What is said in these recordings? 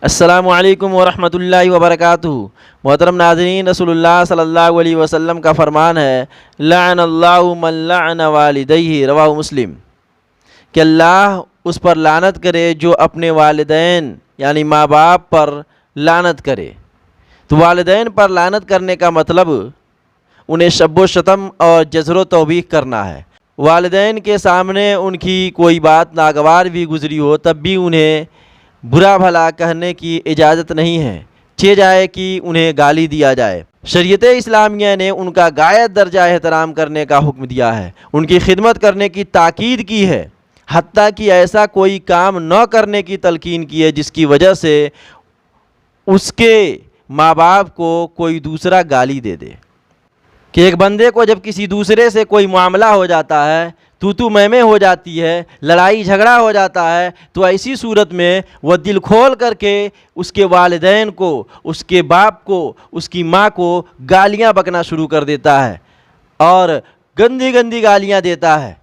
السلام علیکم ورحمۃ اللہ وبرکاتہ۔ محترم ناظرین، رسول اللہ صلی اللہ علیہ وسلم کا فرمان ہے لعن اللہ من لعن والدیہ، رواہ مسلم، کہ اللہ اس پر لعنت کرے جو اپنے والدین یعنی ماں باپ پر لعنت کرے۔ تو والدین پر لعنت کرنے کا مطلب انہیں شب و شتم اور جزر و توبیخ کرنا ہے۔ والدین کے سامنے ان کی کوئی بات ناگوار بھی گزری ہو تب بھی انہیں برا بھلا کہنے کی اجازت نہیں ہے، چہ جائے کہ انہیں گالی دیا جائے۔ شریعت اسلامیہ نے ان کا غایت درجہ احترام کرنے کا حکم دیا ہے، ان کی خدمت کرنے کی تاکید کی ہے، حتیٰ کہ ایسا کوئی کام نہ کرنے کی تلقین کی ہے جس کی وجہ سے اس کے ماں باپ کو کوئی دوسرا گالی دے دے۔ کہ ایک بندے کو جب کسی دوسرے سے کوئی معاملہ ہو جاتا ہے، تو میں ہو جاتی ہے، لڑائی جھگڑا ہو جاتا ہے، تو ایسی صورت میں وہ دل کھول کر کے اس کے والدین کو، اس کے باپ کو، اس کی ماں کو گالیاں بکنا شروع کر دیتا ہے اور گندی گندی گالیاں دیتا ہے،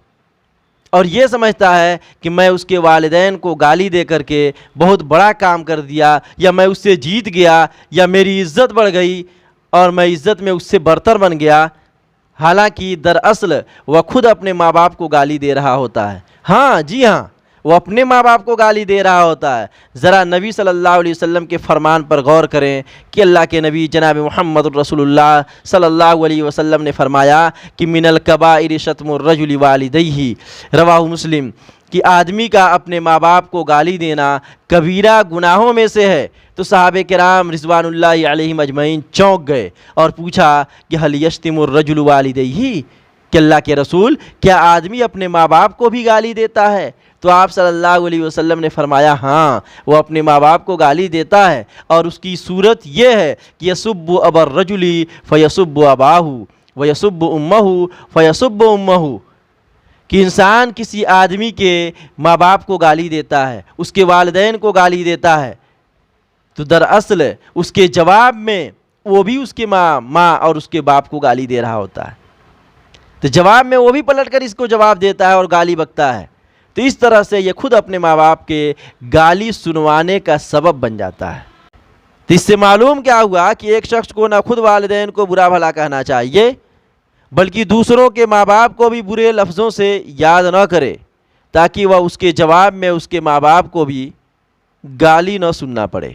اور یہ سمجھتا ہے کہ میں اس کے والدین کو گالی دے کر کے بہت بڑا کام کر دیا، یا میں اس سے جیت گیا، یا میری عزت بڑھ گئی اور میں عزت میں اس سے برتر بن گیا۔ حالانکہ دراصل وہ خود اپنے ماں باپ کو گالی دے رہا ہوتا ہے۔ ہاں جی ہاں، وہ اپنے ماں باپ کو گالی دے رہا ہوتا ہے۔ ذرا نبی صلی اللہ علیہ وسلم کے فرمان پر غور کریں کہ اللہ کے نبی جناب محمد رسول اللہ صلی اللہ علیہ وسلم نے فرمایا کہ من الکبائر شتم الرجل والدیہ، رواہ مسلم، کہ آدمی کا اپنے ماں باپ کو گالی دینا کبیرہ گناہوں میں سے ہے۔ تو صحابہ کرام رضوان اللہ علیہم اجمعین چونک گئے اور پوچھا کہ حل یشتم الرجل والدیہ، کہ اللہ کے رسول کیا آدمی اپنے ماں باپ کو بھی گالی دیتا ہے؟ تو آپ صلی اللہ علیہ وسلم نے فرمایا ہاں، وہ اپنے ماں باپ کو گالی دیتا ہے، اور اس کی صورت یہ ہے کہ یسب ابا الرجل فیسب اباہ ویسب امہ فیسب امہ، کہ انسان کسی آدمی کے ماں باپ کو گالی دیتا ہے، اس کے والدین کو گالی دیتا ہے، تو دراصل اس کے جواب میں وہ بھی اس کے ماں اور اس کے باپ کو گالی دے رہا ہوتا ہے، تو جواب میں وہ بھی پلٹ کر اس کو جواب دیتا ہے اور گالی بکتا ہے۔ تو اس طرح سے یہ خود اپنے ماں باپ کے گالی سنوانے کا سبب بن جاتا ہے۔ تو اس سے معلوم کیا ہوا کہ ایک شخص کو نہ خود والدین کو برا بھلا کہنا چاہیے، بلکہ دوسروں کے ماں باپ کو بھی برے لفظوں سے یاد نہ کرے، تاکہ وہ اس کے جواب میں اس کے ماں باپ کو بھی گالی نہ سننا پڑے،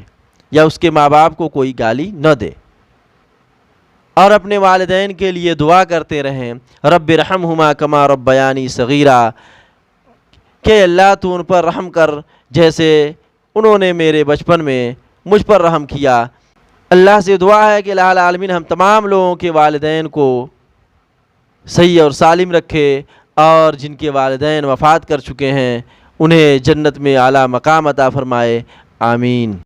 یا اس کے ماں باپ کو کوئی گالی نہ دے۔ اور اپنے والدین کے لیے دعا کرتے رہیں، رب ارحمہما کما ربیانی صغیرا، کہ اللہ تو ان پر رحم کر جیسے انہوں نے میرے بچپن میں مجھ پر رحم کیا۔ اللہ سے دعا ہے کہ الہ العالمین ہم تمام لوگوں کے والدین کو صحیح اور سالم رکھے، اور جن کے والدین وفات کر چکے ہیں انہیں جنت میں اعلیٰ مقام عطا فرمائے، آمین۔